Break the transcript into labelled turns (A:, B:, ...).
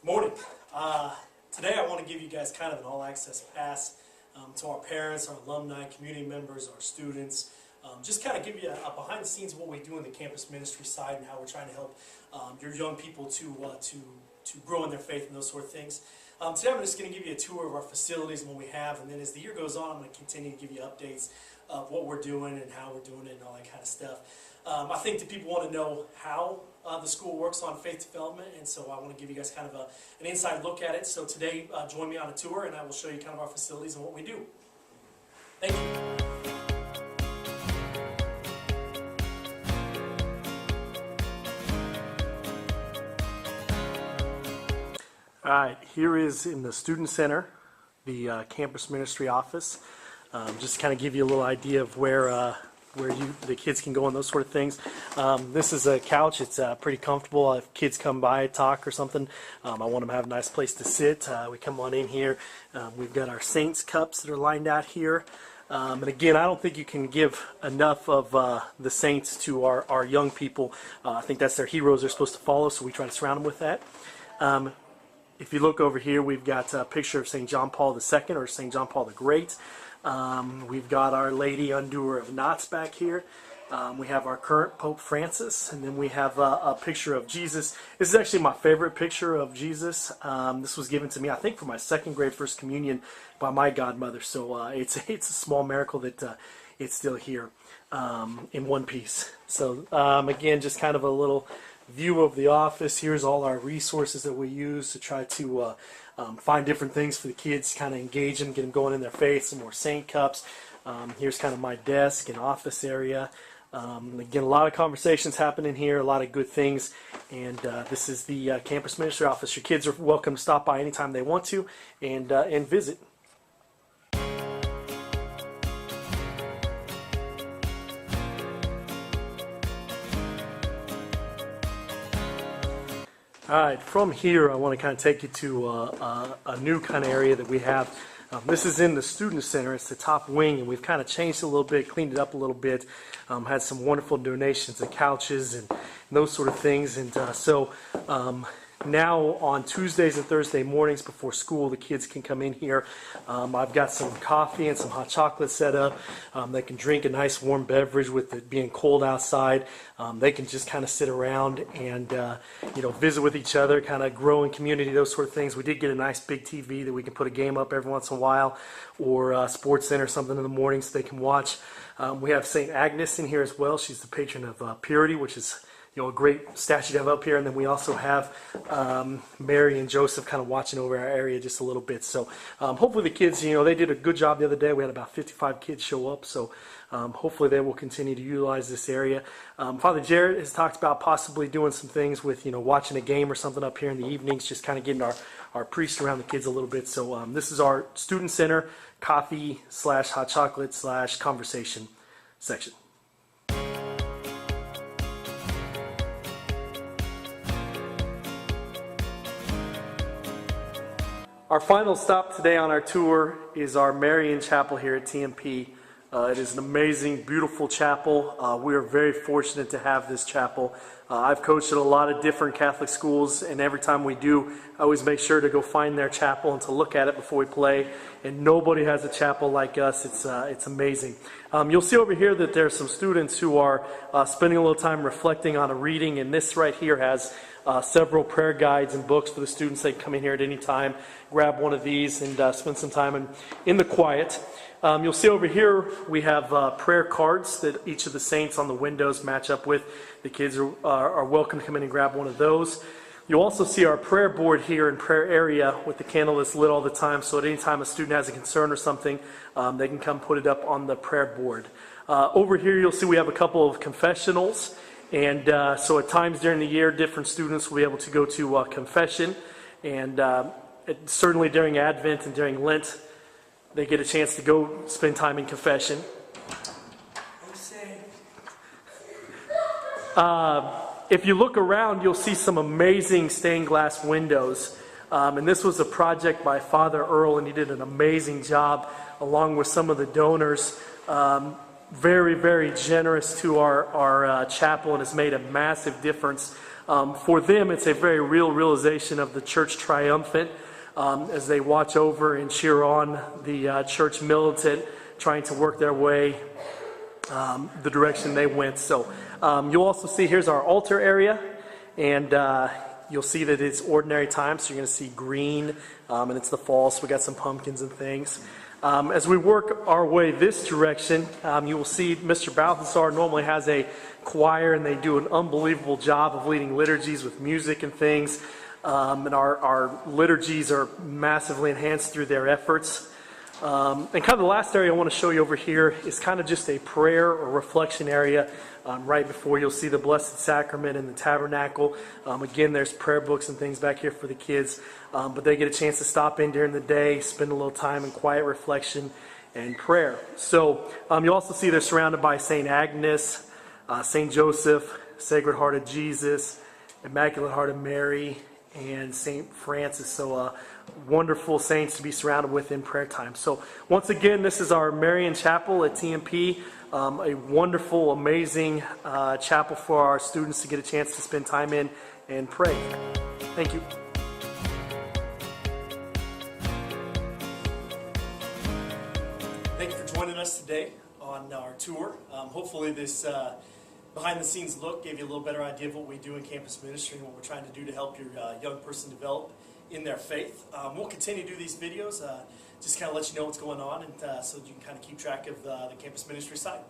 A: Morning. Today I want to give you guys kind of an all-access pass to our parents, our alumni, community members, our students. Just kind of give you a behind the scenes of what we do in the campus ministry side and how we're trying to help your young people to grow in their faith and those sort of things. Today I'm just going to give you a tour of our facilities and what we have, and then as the year goes on I'm going to continue to give you updates of what we're doing and how we're doing it and all that kind of stuff. I think that people want to know how the school works on faith development, and so I want to give you guys kind of an inside look at it. So today, join me on a tour, and I will show you kind of our facilities and what we do. Thank you. All right, here is in the Student Center, the campus ministry office. Just to kind of give you a little idea of where the kids can go and those sort of things. This is a couch. It's pretty comfortable. If kids come by, talk or something, I want them to have a nice place to sit. We come on in here. We've got our Saints cups that are lined out here. And again, I don't think you can give enough of the Saints to our young people. I think that's their heroes they're supposed to follow, so we try to surround them with that. If you look over here, we've got a picture of St. John Paul II or St. John Paul the Great. We've got Our Lady Undoer of Knots back here. We have our current Pope Francis, and then we have a picture of Jesus. This is actually my favorite picture of Jesus. This was given to me, I think, for my second grade First Communion by my godmother. So it's a small miracle that it's still here in one piece. So again, just kind of a little view of the office. Here's all our resources that we use to try to find different things for the kids, kind of engage them, get them going in their faith. Some more Saint cups. Here's kind of my desk and office area. Again, a lot of conversations happening here, a lot of good things, and this is the campus ministry office. Your kids are welcome to stop by anytime they want to and visit. Alright, from here I want to kind of take you to a new kind of area that we have. This is in the Student Center. It's the top wing, and we've kind of changed it a little bit, cleaned it up a little bit, had some wonderful donations of couches and those sort of things. And so now on Tuesdays and Thursday mornings before school, the kids can come in here. I've got some coffee and some hot chocolate set up. They can drink a nice warm beverage with it being cold outside. They can just kind of sit around and visit with each other, kind of grow in community, those sort of things. We did get a nice big TV that we can put a game up every once in a while, or Sports Center or something in the morning so they can watch. We have St. Agnes in here as well. She's the patron of purity, which is a great statue to have up here. And then we also have Mary and Joseph kind of watching over our area just a little bit. So hopefully the kids, they did a good job the other day. We had about 55 kids show up. So hopefully they will continue to utilize this area. Father Jared has talked about possibly doing some things with, watching a game or something up here in the evenings, just kind of getting our priest around the kids a little bit. So this is our Student Center coffee / hot chocolate / conversation section. Our final stop today on our tour is our Marian Chapel here at TMP. It is an amazing, beautiful chapel. We are very fortunate to have this chapel. I've coached at a lot of different Catholic schools, and every time we do, I always make sure to go find their chapel and to look at it before we play. And nobody has a chapel like us. It's amazing. You'll see over here that there are some students who are spending a little time reflecting on a reading, and this right here has several prayer guides and books for the students. They can come in here at any time, grab one of these, and spend some time in the quiet. You'll see over here we have prayer cards that each of the saints on the windows match up with. The kids are welcome to come in and grab one of those. You'll also see our prayer board here in prayer area with the candle that's lit all the time, so at any time a student has a concern or something, they can come put it up on the prayer board. Over here you'll see we have a couple of confessionals, and so at times during the year different students will be able to go to confession, and certainly during Advent and during Lent they get a chance to go spend time in confession. If you look around, you'll see some amazing stained glass windows. And this was a project by Father Earl, and he did an amazing job along with some of the donors. Very, very generous to our chapel, and has made a massive difference For them, it's a very real realization of the church triumphant as they watch over and cheer on the church militant trying to work their way the direction they went. So you'll also see here's our altar area, and you'll see that it's ordinary time, so you're going to see green, and it's the fall, so we got some pumpkins and things. As we work our way this direction, you will see Mr. Balthasar normally has a choir, and they do an unbelievable job of leading liturgies with music and things. And our liturgies are massively enhanced through their efforts. And kind of the last area I want to show you over here is kind of just a prayer or reflection area right before you'll see the Blessed Sacrament in the tabernacle. Again, there's prayer books and things back here for the kids, but they get a chance to stop in during the day, spend a little time in quiet reflection and prayer. So you'll also see they're surrounded by St. Agnes, St. Joseph, Sacred Heart of Jesus, Immaculate Heart of Mary, and St. Francis. So wonderful saints to be surrounded with in prayer time. So once again, this is our Marian Chapel at TMP, a wonderful, amazing chapel for our students to get a chance to spend time in and pray. Thank you. Thank you for joining us today on our tour. Hopefully this behind-the-scenes look gave you a little better idea of what we do in campus ministry and what we're trying to do to help your young person develop in their faith. We'll continue to do these videos, just kind of let you know what's going on, and so you can kind of keep track of the campus ministry side.